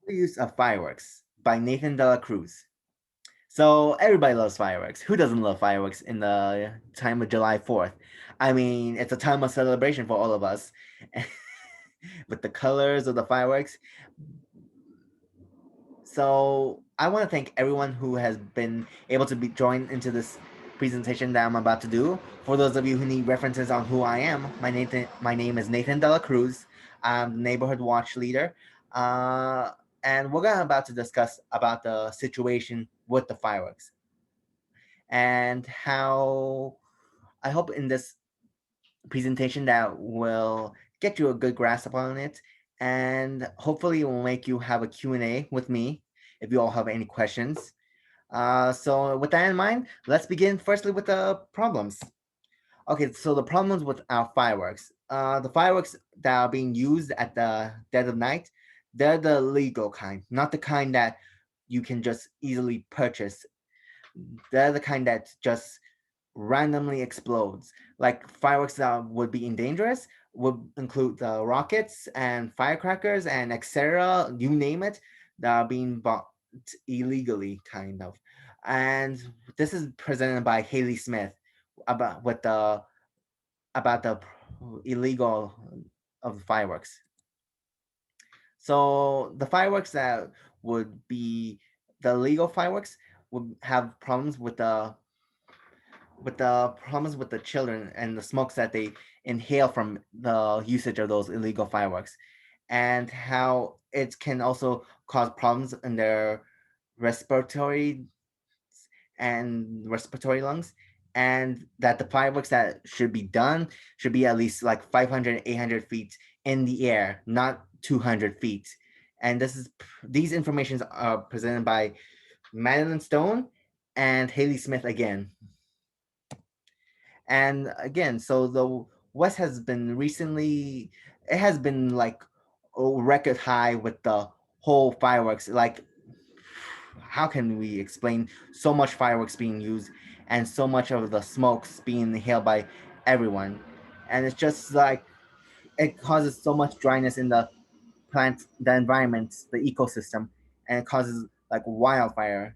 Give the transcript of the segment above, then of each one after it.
Overuse of Fireworks by Nathan De La Cruz. So everybody loves fireworks. Who doesn't love fireworks in the time of July 4th? I mean, it's a time of celebration for all of us. With the colors of the fireworks. So I want to thank everyone who has been able to be joined into this presentation that I'm about to do. For those of you who need references on who I am, my name is Nathan De La Cruz. I'm the neighborhood watch leader. Uh, and we're gonna about to discuss about the situation with the fireworks and how I hope in this presentation that will get you a good grasp on it, and hopefully it will make you have a Q&A with me if you all have any questions. So with that in mind, let's begin firstly with the problems. Okay, so the problems with our fireworks. The fireworks that are being used at the dead of night, they're the legal kind, not the kind that you can just easily purchase. They're the kind that just randomly explodes. Like fireworks that would be dangerous would include the rockets and firecrackers and etc. You name it, that are being bought illegally, kind of. And this is presented by Haley Smith about the illegal of the fireworks. So the fireworks that would be the legal fireworks would have problems with the children and the smokes that they inhale from the usage of those illegal fireworks, and how it can also cause problems in their respiratory respiratory lungs, and that the fireworks that should be done should be at least like 500 800 feet in the air, not 200 feet. And these informations are presented by Madeline Stone and Haley Smith again. And again, so the West has been recently, it has been like a record high with the whole fireworks. Like, how can we explain so much fireworks being used and so much of the smokes being inhaled by everyone? And it's just like it causes so much dryness in the plant, the environment, the ecosystem, and it causes like wildfire.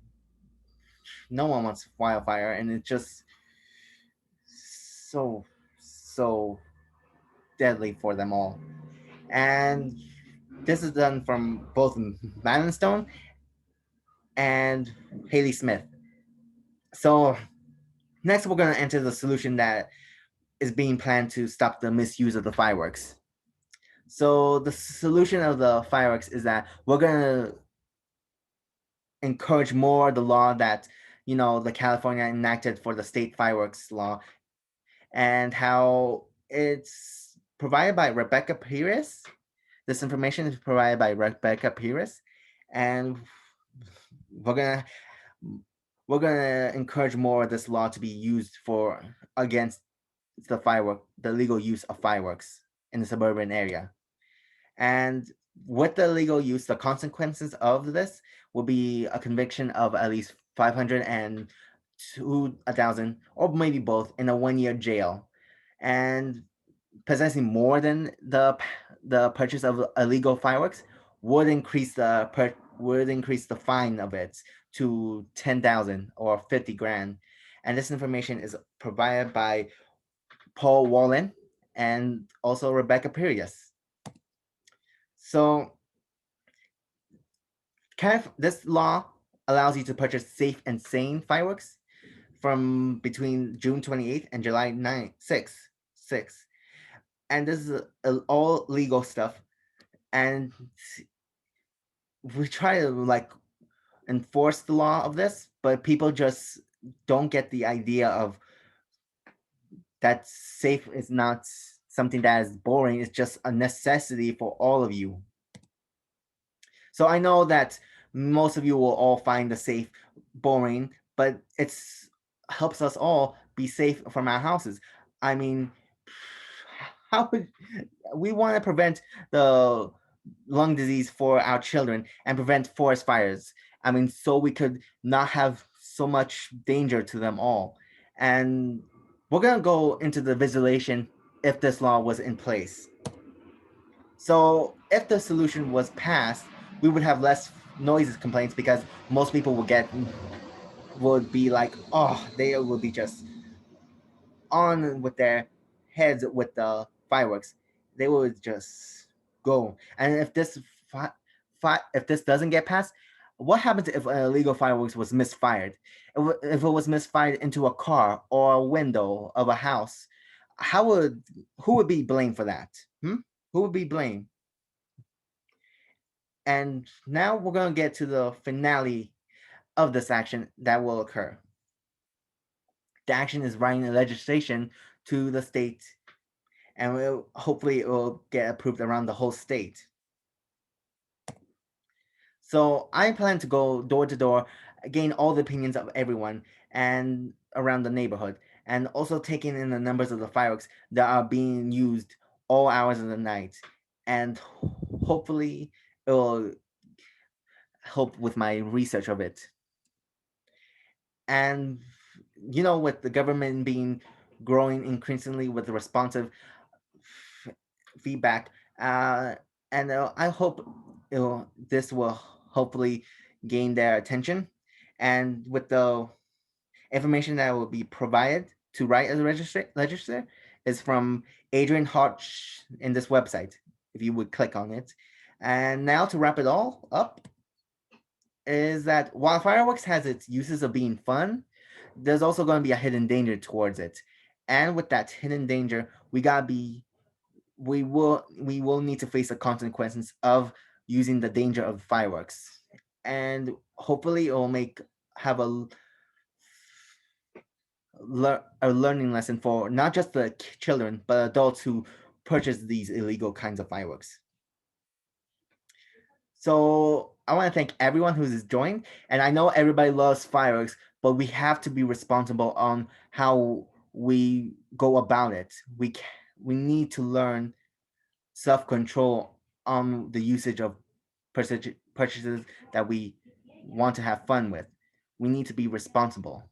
No one wants wildfire, and it's just so so deadly for them all. And this is done from both Madeline Stone and Haley Smith. So next, we're going to enter the solution that is being planned to stop the misuse of the fireworks. So the solution of the fireworks is that we're going to encourage more the law that the California enacted for the state fireworks law, and how it's provided by Rebecca Pires. This information is provided by Rebecca Pires, and we're gonna we're gonna encourage more of this law to be used for against the legal use of fireworks in the suburban area. And with the legal use, the consequences of this will be a conviction of at least 500 and 2,000, or maybe both, in a 1 year jail. And possessing more than the purchase of illegal fireworks would increase the fine of it to 10,000 or 50 grand. And this information is provided by Paul Wallen and also Rebecca Pirius. So this law allows you to purchase safe and sane fireworks from between June 28th and July 9th, 6th. And this is all legal stuff. And we try to like enforce the law of this, but people just don't get the idea of that safe is not something that is boring. It's just a necessity for all of you. So I know that most of you will all find the safe boring, but it's helps us all be safe from our houses. I mean, how would we want to prevent the lung disease for our children and prevent forest fires? I mean, so we could not have so much danger to them all. And we're going to go into the visualization if this law was in place. So if the solution was passed, we would have less noises complaints because most people would be like, oh, they would be just on with their heads with the fireworks. They would just go. And if if this doesn't get passed, what happens if illegal fireworks was misfired? If it was misfired into a car or a window of a house, how would who would be blamed for that? Hmm? Who would be blamed? And now we're gonna get to the finale of this action that will occur. The action is writing a legislation to the state, and hopefully it will get approved around the whole state. So I plan to go door to door, gain all the opinions of everyone and around the neighborhood, and also taking in the numbers of the fireworks that are being used all hours of the night, and hopefully it will help with my research of it. And with the government being growing increasingly with the responsive feedback, uh, and I hope this will hopefully gain their attention. And with the information that will be provided to write as a legislator is from Adrian Hodge in this website, if you would click on it. And now to wrap it all up, is that while fireworks has its uses of being fun, there's also going to be a hidden danger towards it. And with that hidden danger, we will need to face the consequences of using the danger of fireworks. And hopefully it will make have a learning lesson for not just the children but adults who purchase these illegal kinds of fireworks. So I want to thank everyone who's joined, and I know everybody loves fireworks, but we have to be responsible on how we go about it. We need to learn self control on the usage of purchases that we want to have fun with. We need to be responsible.